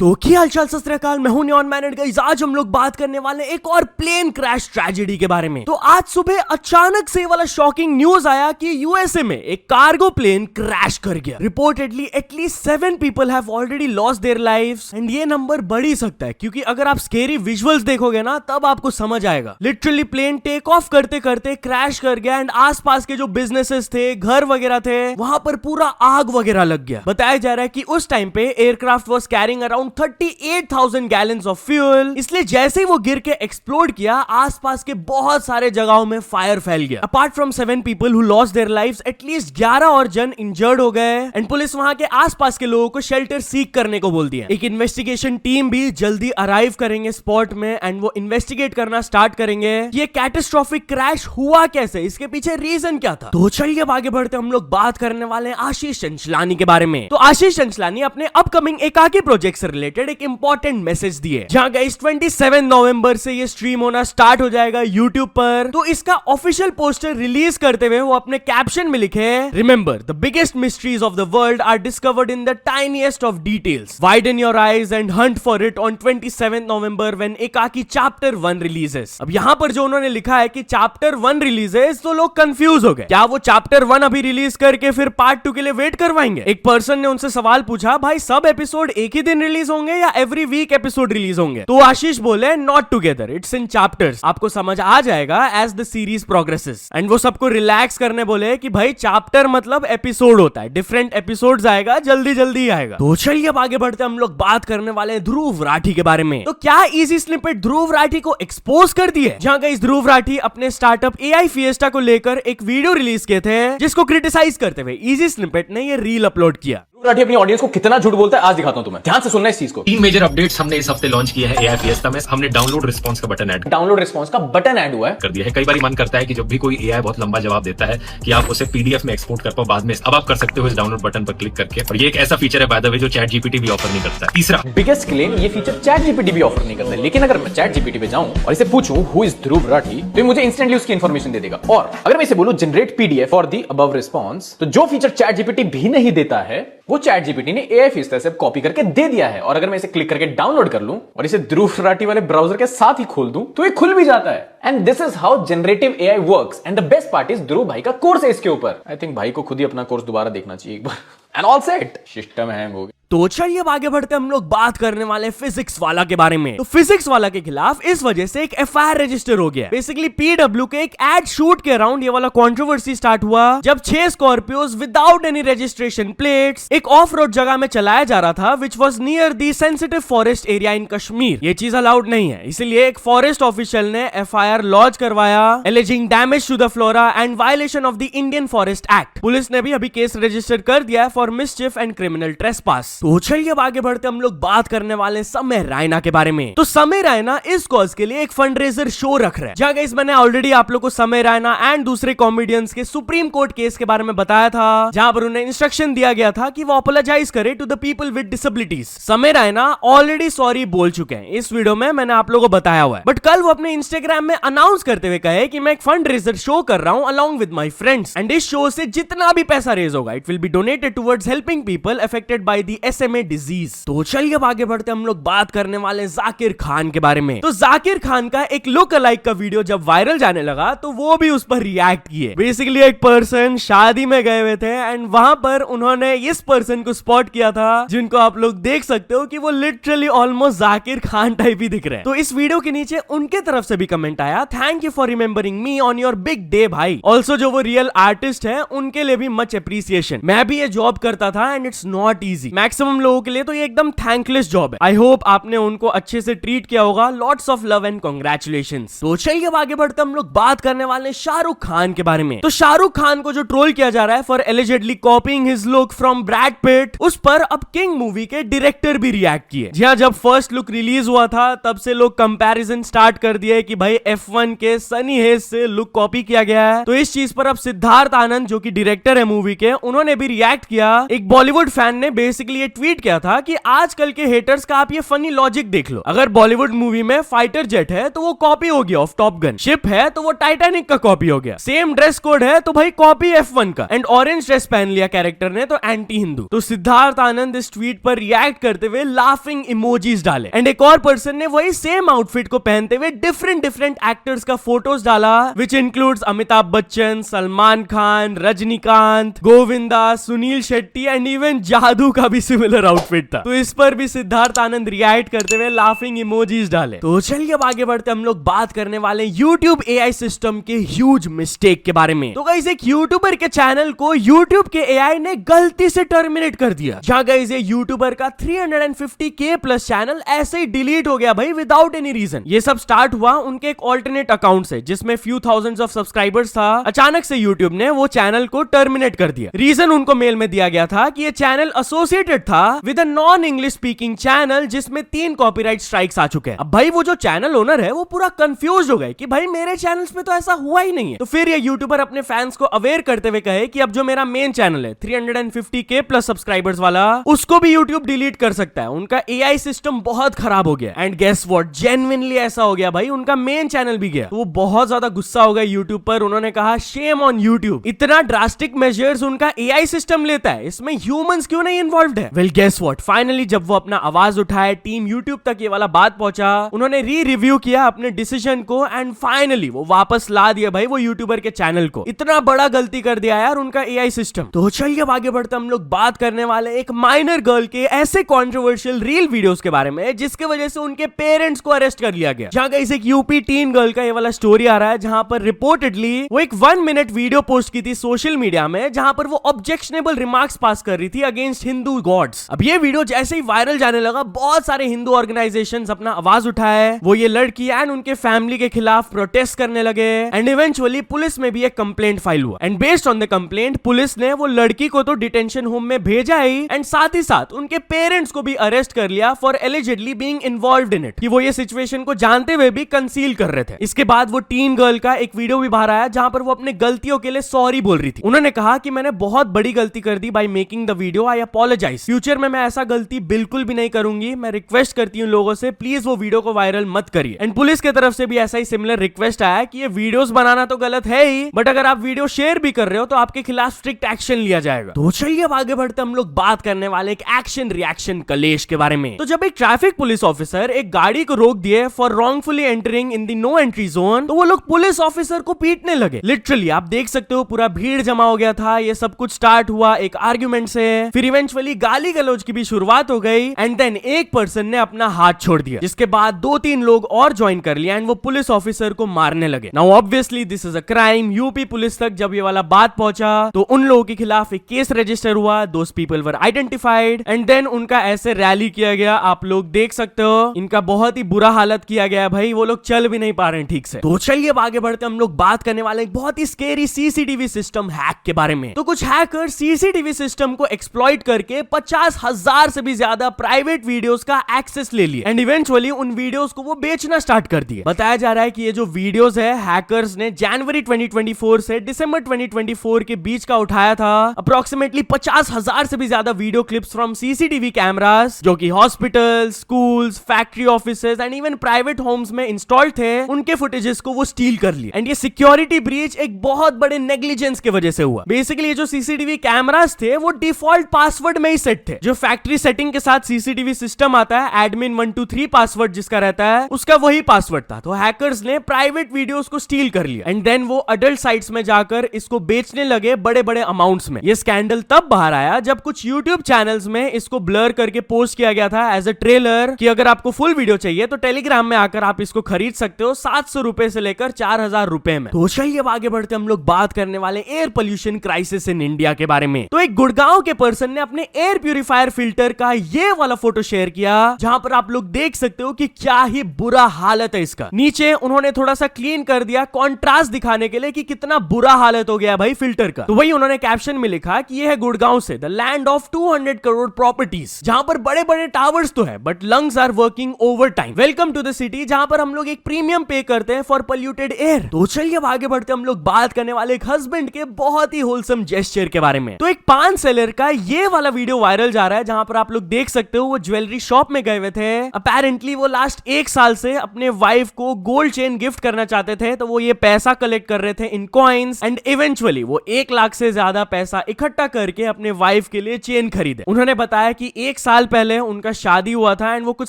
तो क्या हालचाल सत श्री अकाल, मैं हूं नियॉन मैन एंड गाइस आज हम लोग बात करने वाले एक और प्लेन क्रैश ट्रेजेडी के बारे में। तो आज सुबह अचानक से वाला शॉकिंग न्यूज आया कि यूएसए में एक कार्गो प्लेन क्रैश कर गया। Reportedly at least 7 people have already lost their lives and ये नंबर बढ़ ही सकता है क्योंकि अगर आप स्केरी विजुअल्स देखोगे ना तब आपको समझ आएगा। लिटरली प्लेन टेक ऑफ करते करते क्रैश कर गया एंड आसपास के जो बिजनेसेस थे, घर वगैरह थे, वहां पर पूरा आग वगैरह लग गया। बताया जा रहा है कि उस टाइम पे aircraft was carrying around 38,000 gallons of fuel, इसलिए जैसे ही वो गिर के एक्सप्लोड किया आसपास के बहुत सारे जगहों में फायर फैल गया। Apart from 7 people who lost their lives, at least 11 और जन इंजर्ड हो गए एंड पुलिस वहां के आसपास के लोगों को शेल्टर सीक करने को बोल दिया। एक इन्वेस्टिगेशन टीम भी जल्दी अराइव करेंगे स्पॉट में एंड वो इन्वेस्टिगेट करना स्टार्ट करेंगे कि ये कैटास्ट्रोफिक क्रैश हुआ कैसे, इसके पीछे रीजन क्या था। तो चलिए अब आगे बढ़ते हम लोग बात करने वाले हैं आशीष चंचलानी के बारे में। तो आशीष चंचलानी अपने अपकमिंग एकाकी प्रोजेक्ट से रिलेटेड एक इंपॉर्टेंट मैसेज दिए, जहां गाइस 27 नवंबर से ये स्ट्रीम होना स्टार्ट हो जाएगा यूट्यूब पर। तो इसका ऑफिशियल पोस्टर रिलीज करते हुए वो अपने कैप्शन में लिखे, remember the biggest mysteries of the world are discovered in the tiniest of details, widen your eyes and hunt for it on 27 November when Ekaki chapter 1 releases. अब यहां पर जो उन्होंने लिखा है कि चैप्टर 1 रिलीजेस, तो लोग कंफ्यूज हो गए, क्या वो चैप्टर 1 अभी रिलीज करके फिर पार्ट 2 के लिए वेट करवाएंगे। एक पर्सन ने उनसे सवाल पूछा, भाई सब एपिसोड एक ही दिन रिलीज होंगे या एवरी वीक एपिसोड रिलीज होंगे। तो आशीष बोले, not together, it's in chapters, आपको समझ आ जाएगा as the series progresses. And वो सबको रिलैक्स करने बोले कि भाई चैप्टर मतलब एपिसोड होता है, डिफरेंट एपिसोड्स आएगा, जल्दी जल्दी आएगा। तो चलिए अब आगे बढ़ते हम लोग बात करने वाले हैं ध्रुव राठी के बारे में। तो क्या इजी स्निपेट ध्रुव राठी को एक्सपोज कर दिए, जहां गाइस ध्रुव राठी अपने स्टार्टअप एआई फिएस्टा को लेकर एक वीडियो रिलीज किए थे जिसको क्रिटिसाइज करते हुए इजी स्निपेट ने ये रील अपलोड किया। राठी अपनी ऑडियंस को कितना झूठ बोलता है आज दिखाता हूं तुम्हें, ध्यान से सुनना इस चीज को। 3 मेजर अपडेट्स हमने इस हफ्ते लॉन्च किए हैं एआई फिएस्टा में। हमने डाउनलोड रिस्पांस का बटन ऐड हुआ है कर दिया है। कई बार मन करता है कि जब भी कोई एआई बहुत लंबा जवाब देता है कि आप उसे पीडीएफ में एक्सपोर्ट कर पाओ बाद में, अब आप कर सकते हो इस डाउनलोड बटन पर क्लिक करके। और ये एक ऐसा फीचर है बाय द वे जो चैट जीपीटी भी ऑफर नहीं करता है। तीसरा बिगेस्ट क्लेम, ये फीचर चैट जीपीटी भी ऑफर नहीं करता है। लेकिन अगर मैं चैट जीपीटी पे जाऊं और इसे पूछूं हु इज ध्रुव राठी, तो ये मुझे इंस्टेंटली उसकी इंफॉर्मेशन दे देगा। और अगर मैं इसे बोलूं generate PDF for the above response, तो जो फीचर चैट जीपीटी भी नहीं देता है वो चैट जीपीटी ने एआई फिएस्टा से कॉपी करके दे दिया है। और अगर मैं इसे क्लिक करके डाउनलोड कर लूं और इसे ध्रुव राठी वाले ब्राउजर के साथ ही खोल दूं तो ये खुल भी जाता है। And this is how generative AI works. And the best part is Dhruv भाई का कोर्स है इसके ऊपर। आई थिंक भाई को खुद ही अपना कोर्स दोबारा देखना चाहिए एक बार। And all set, system hang हो गया। तो चलिए अब आगे बढ़ते हम लोग बात करने वाले फिजिक्स वाला के बारे में। तो फिजिक्स वाला के खिलाफ इस वजह से एक एफआईआर रजिस्टर हो गया। बेसिकली पीडब्ल्यू के एक एड शूट के अराउंड ये वाला कंट्रोवर्सी स्टार्ट हुआ जब 6 Scorpios without any registration plates एक ऑफ रोड जगह में चलाया जा रहा था which was near the sensitive forest area in Kashmir. ये चीज अलाउड नहीं है, इसलिए एक फॉरेस्ट ऑफिशियल ने एफआईआर लॉन्च करवाया alleging damage to the flora and violation of the Indian Forest Act. Police ने भी अभी केस रजिस्टर कर दिया है for mischief and criminal trespass. तो चलिए अब आगे बढ़ते हम लोग बात करने वाले समय रैना के बारे में। तो समय रैना इस कॉज के लिए एक फंडरेजर शो रख रहा है, जहां गाइस मैंने ऑलरेडी आप लोग को समय रैना एंड दूसरे कॉमेडियंस के सुप्रीम कोर्ट केस के बारे में बताया था, जहां पर उन्हें इंस्ट्रक्शन दिया गया था कि वो अपोलोजाइज करे to the people with disabilities. Samay Raina already sorry बोल चुके हैं, इस वीडियो में मैंने आप लोगों को बताया हुआ है। बट कल वो अपने इंस्टाग्राम में अनाउंस करते हुए कहे कि मैं एक फंडरेजर शो कर रहा हूं along with my friends and इस शो से जितना भी पैसा रेज होगा it will be donated towards helping people affected by the SMA disease. तो चलिए अब आगे बढ़ते हम लोग बात करने वाले जाकिर खान के बारे में। तो जाकिर खान का एक लुक अलाइक का वीडियो जब वायरल जाने लगा तो वो भी उस पर रिएक्ट किए। बेसिकली एक पर्सन शादी में गए हुए थे एंड वहां पर उन्होंने इस पर्सन को स्पॉट किया था जिनको आप लोग देख सकते हो कि वो literally almost Zakir Khan type ही दिख रहे हैं। तो इस वीडियो के नीचे उनके तरफ से भी कमेंट आया, thank you for remembering me on your big day भाई। ऑल्सो जो वो रियल आर्टिस्ट है उनके लिए भी मच अप्रिसिएशन। मैं भी ये जॉब करता था and it's not easy, maximum लोगों के लिए तो ये एकदम थैंकलेस जॉब है। आई होप आपने उनको अच्छे से ट्रीट किया होगा। Lots of love and congratulations. तो चलिए अब आगे बढ़ते हम लोग बात करने वाले शाहरुख खान के बारे में। तो शाहरुख खान को जो ट्रोल किया जा रहा है for allegedly कॉपिंग his look from Brad Pitt, उस पर अब किंग मूवी के डायरेक्टर भी रिएक्ट किए। जी हां, जब फर्स्ट लुक रिलीज हुआ था तब से लोग कंपैरिजन स्टार्ट कर दिए कि भाई F1 के सनी हेज से लुक कॉपी किया गया है। तो इस चीज पर अब सिद्धार्थ आनंद जो कि डायरेक्टर है मूवी के, उन्होंने भी रिएक्ट किया। एक बॉलीवुड फैन ने बेसिकली ये ट्वीट किया था कि आजकल के हेटर्स का आप ये फनी लॉजिक देख लो, अगर बॉलीवुड मूवी में फाइटर जेट है तो वो कॉपी हो गया ऑफ टॉप गन, शिप है तो वो टाइटैनिक का कॉपी हो गया, सेम ड्रेस कोड है तो भाई कॉपी F1 का, एंड ऑरेंज ड्रेस पहन लिया कैरेक्टर ने तो एंटी हिंदू। तो सिद्धार्थ आनंद इस ट्वीट पर रिएक्ट करते हुए लाफिंग इमोजीज डाले, एंड एक और पर्सन ने वही सेम आउटफिट को पहनते हुए डिफरेंट एक्टर्स का फोटोज डाला, which includes Amitabh Bachchan, Salman Khan, Rajinikanth, Govinda, Sunil Shetty and even जादू का भी सिमिलर आउटफिट था। तो इस पर भी सिद्धार्थ आनंद रिएक्ट करते हुए लाफिंग इमोजीज डाले। तो चलिए अब आगे बढ़ते हम लोग बात करने वाले YouTube AI सिस्टम के ह्यूज मिस्टेक के बारे में। तो गाइस एक यूट्यूबर के चैनल को YouTube के AI ने गलती से टर्मिनेट कर दिया, जहां गाइस ये यूट्यूबर का 350K प्लस चैनल ऐसे ही डिलीट हो गया भाई विदाउट एनी रीजन। ये सब स्टार्ट हुआ उनके एक ऑल्टरनेट अकाउंट से जिसमें फ्यू थाउजेंड्स ऑफ सब्सक्राइबर्स था। अचानक से YouTube ने वो चैनल को टर्मिनेट कर दिया। रीजन उनको मेल में दिया गया था कि ये चैनल एसोसिएटेड था with a non English speaking channel जिसमें 3 कॉपीराइट स्ट्राइक्स आ चुके हैं। अब भाई वो जो चैनल ओनर है वो पूरा कंफ्यूज हो गए कि भाई मेरे चैनल्स पे तो ऐसा हुआ ही नहीं है। तो फिर ये यूट्यूबर अपने फैंस को अवेयर करते हुए कहे कि अब जो मेरा मेन चैनल है 350K प्लस सब्सक्राइबर्स वाला, उसको भी यूट्यूब डिलीट कर सकता है। उनका AI सिस्टम बहुत खराब हो गया। एंड गेस व्हाट, जेन्युइनली ऐसा हो गया भाई, उनका मेन चैनल भी गया। तो वो बहुत ज्यादा गुस्सा हो गया यूट्यूब पर। उन्होंने कहा शेम ऑन यूट्यूब, इतना ड्रास्टिक मेजर्स उनका AI सिस्टम लेता है, इसमें ह्यूमंस क्यों नहीं इन्वॉल्व्ड है। वेल गेस व्हाट, फाइनली जब वो अपना आवाज उठाए, टीम यूट्यूब तक ये वाला बात पहुंचा, उन्होंने रिव्यू किया अपने डिसीजन को एंड फाइनली वो वापस ला दिया भाई वो यूट्यूबर के चैनल को। इतना बड़ा गलती कर दिया यार उनका AI सिस्टम। तो चलिए अब आगे बढ़ते हम लोग बात करने वाले एक माइनर गर्ल के ऐसे कंट्रोवर्शियल रील वीडियोस के बारे में जिसके वजह से उनके पेरेंट्स को अरेस्ट कर लिया गया। जहां गाइस एक यूपी टीन गर्ल का ये वाला स्टोरी आ रहा है, जहां पर रिपोर्टेडली वो एक 1 मिनट वीडियो पोस्ट की थी सोशल मीडिया में, जहां पर वो ऑब्जेक्शनेबल रिमार्क्स पास कर रही थी अगेंस्ट हिंदू गॉड्स। अब ये वीडियो जैसे ही वायरल जाने लगा, बहुत सारे हिंदू ऑर्गेनाइजेशंस अपना आवाज उठाए, वो ये लड़की एंड उनके फैमिली के खिलाफ प्रोटेस्ट करने लगे एंड इवेंचुअली पुलिस में भी एक कंप्लेंट फाइल हुआ। And based on the complaint police ने वो लड़की को तो डिटेंशन होम में भेजा ही एंड साथ ही साथ उनके पेरेंट्स को भी अरेस्ट कर लिया for allegedly being involved in it, कि वो ये सिचुएशन को जानते हुए भी कंसील कर रहे थे। इसके बाद वो टीन गर्ल का एक वीडियो भी बाहर आया जहां पर वो अपने गलतियों के लिए सॉरी बोल रही थी। उन्होंने कहा कि मैंने बहुत बड़ी गलती कर दी by making the video, I apologize, future में मैं ऐसा गलती बिल्कुल भी नहीं करूंगी। मैं रिक्वेस्ट करती हूँ लोगों से प्लीज वो वीडियो को वायरल मत करिए। एंड पुलिस की तरफ से भी ऐसा ही सिमिलर रिक्वेस्ट आया कि ये वीडियोस बनाना तो गलत है ही, बट अगर आप वीडियो शेयर भी कर रहे हो तो आपके खिलाफ स्ट्रिक्ट एक्शन लिया जाएगा। तो चलिए अब आगे बढ़ते हम लोग बात करने वाले एक एक्शन रिएक्शन कलेश के बारे में। तो जब एक ट्रैफिक पुलिस ऑफिसर एक गाड़ी को रोक दिए for wrongfully entering in the no entry zone, तो वो लोग पुलिस ऑफिसर को पीटने लगे। लिटरली आप देख सकते हो पूरा भीड़ जमा हो गया था। ये सब कुछ स्टार्ट हुआ एक आर्ग्यूमेंट से, फिर इवेंचुअली गाली गलौज की भी शुरुआत हो गई एंड देन एक पर्सन ने अपना हाथ छोड़ दिया, जिसके बाद 2-3 लोग और ज्वाइन कर लिया एंड वो पुलिस ऑफिसर को मारने लगे। Now obviously this is a crime. UP police तक जब ये वाला बात पहुंचा तो उन लोगों के खिलाफ एक केस रजिस्टर हुआ, those people were identified and then उनका ऐसे रैली किया गया। आप लोग देख सकते हो इनका बहुत ही बुरा हालत किया गया भाई, वो लोग चल भी नहीं पा रहे हैं ठीक से। तो चलिए अब आगे बढ़ते हम लोग बात करने वाले एक बहुत ही स्केरी सीसीटीवी सिस्टम हैक के बारे में। तो कुछ हैकर सीसीटीवी सिस्टम को एक्सप्लॉइट करके 50,000 से भी ज्यादा प्राइवेट वीडियोस का एक्सेस ले लिए एंड इवेंचुअली उन वीडियोस को वो बेचना स्टार्ट कर दिए। बताया जा रहा है कि ये जो वीडियोस है हैकर्स ने जनवरी 2024 से दिसंबर 2024 के बीच का उठाया था। अप्रोक्सीमेटली 50,000 से भी ज्यादा video clips from CCTV cameras जो कि hospital, schools, factory offices and even private homes में इंस्टॉल्ड थे, उनके फुटेजेस को वो स्टील कर लिए। एंड ये सिक्योरिटी ब्रीच एक बहुत बड़े नेग्लिजेंस की वजह से हुआ। बेसिकली ये जो सीसीटीवी कैमरास थे वो डिफॉल्ट पासवर्ड में ही सेट थे। जो फैक्ट्री सेटिंग के साथ सीसीटीवी सिस्टम आता है, एडमिन 123 पासवर्ड जिसका रहता है, उसका वही पासवर्ड था। तो हैकर्स ने प्राइवेट वीडियोस को स्टील कर लिया एंड देन वो अडल्ट साइट्स में जाकर इसको बेचने लगे बड़े बड़े अमाउंट्स में। ये स्कैंडल तब बाहर आया जब कुछ यूट्यूब चैनल्स में इसको ब्लर करके पोस्ट किया गया था एज अ ट्रेलर कि अगर आपको फुल वीडियो चाहिए तो टेलीग्राम में आकर आप इसको खरीद सकते हो 700 रुपए से लेकर 4,000 रुपए में। तो चलिए अब आगे बढ़ते हम लोग बात करने वाले air pollution crisis in India के बारे में। तो एक गुड़गांव के पर्सन ने अपने एयर प्यूरिफायर फिल्टर का ये वाला फोटो शेयर किया जहां पर आप लोग देख सकते हो कि क्या ही बुरा हालत है इसका। नीचे उन्होंने थोड़ा सा क्लीन कर दिया कॉन्ट्रास्ट दिखाने के लिए कि कितना बुरा हालत हो गया भाई फिल्टर का। तो वही उन्होंने कैप्शन में लिखा कि ये है गुड़गांव से the land of 200 crore properties, जहां पर बड़े बड़े टावर्स तो है but lungs are working overtime. Welcome to the city जहां पर हम लोग एक प्रीमियम पे करते हैं फॉर पोल्यूटेड एयर। तो चलिए अब आगे बढ़ते हम लोग बात करने वाले एक हस्बैंड के बहुत ही होलसम जेस्चर के बारे में। तो एक पान सेलर का ये वाला वीडियो वायरल जा रहा है, जहां पर आप लोग देख सकते हो वो ज्वेलरी शॉप में गए हुए थे। अपेरेंटली वो लास्ट 1 साल से अपने वाइफ को गोल्ड चेन गिफ्ट करना चाहते थे, तो वो ये पैसा कलेक्ट कर रहे थे इन कॉइन्स एंड इवेंचुअली वो 1 लाख से ज्यादा पैसा इकट्ठा करके अपने वाइफ के लिए चेन खरीदे। उन्होंने बताया कि 1 साल पहले उनका शादी हुआ था एंड वो कुछ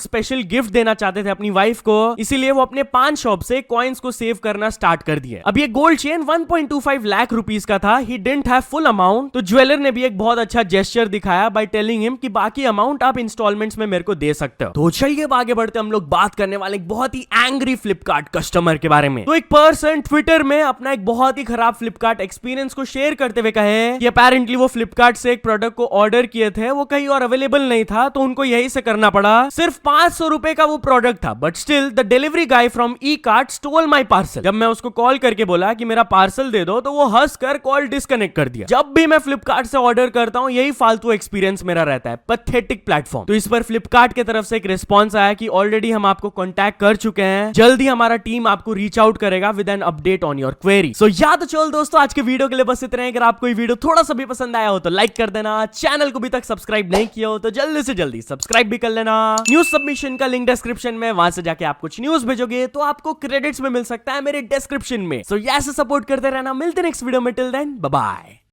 स्पेशल गिफ्ट देना चाहते थे अपनी वाइफ को, इसीलिए वो अपने पान शॉप से कॉइन्स को सेव करना स्टार्ट कर दिया। अब ये गोल्ड चेन 1.25 लाख रुपीस का था। He didn't have full amount, तो ज्वेलर ने भी एक बहुत अच्छा जेस्चर दिखाया बाय टेलिंग हिम कि बाकी अमाउंट आप इंस्टॉलमेंट्स में मेरे को दे सकते हो। तो चलिए आगे बढ़ते, हम लोग बात करने वाले एक बहुत ही एंग्री फ्लिपकार्ट कस्टमर के बारे में। तो एक पर्सन ट्विटर में अपना एक बहुत ही खराब फ्लिपकार्ट एक्सपीरियंस को शेयर करते हुए कहे कि अपेरेंटली वो फ्लिपकार्ट से एक प्रोडक्ट को ऑर्डर किए थे, वो कहीं और अवेलेबल नहीं था, तो उनको यही से करना पड़ा। सिर्फ 500 रुपए का वो प्रोडक्ट था, but still the delivery guy from e cart stole my parcel. जब मैं उसको कॉल करके बोला कि मेरा पार्सल दे दो, तो वो हंस कर कॉल डिस्कनेक्ट कर दिया। जब भी मैं फ्लिपकार्ट से ऑर्डर करता हूं यही फालतू एक्सपीरियंस मेरा रहता है, पैथेटिक प्लेटफॉर्म। तो इस पर फ्लिपकार्ट की तरफ से एक रिस्पॉन्स आया कि ऑलरेडी हम आपको कांटेक्ट कर चुके हैं, जल्द ही हमारा टीम आपको रीच आउट करेगा with an update on your query. So या तो चल दोस्तों, आज के वीडियो के लिए बस इतना ही। अगर आपको ये वीडियो थोड़ा सा भी पसंद आया हो तो लाइक कर देना, चैनल को भी तक सब्सक्राइब नहीं किया हो तो जल्दी से जल्दी सब्सक्राइब भी कर लेना। न्यूज सबमिशन का लिंक डिस्क्रिप्शन में, वहां से जाके आप कुछ न्यूज भेजोगे तो आपको क्रेडिट्स में मिल सकता है मेरे डिस्क्रिप्शन में। सो ऐसे सपोर्ट करते रहना, मिलते नेक्स्ट वीडियो में, टिल देन बाय बाय।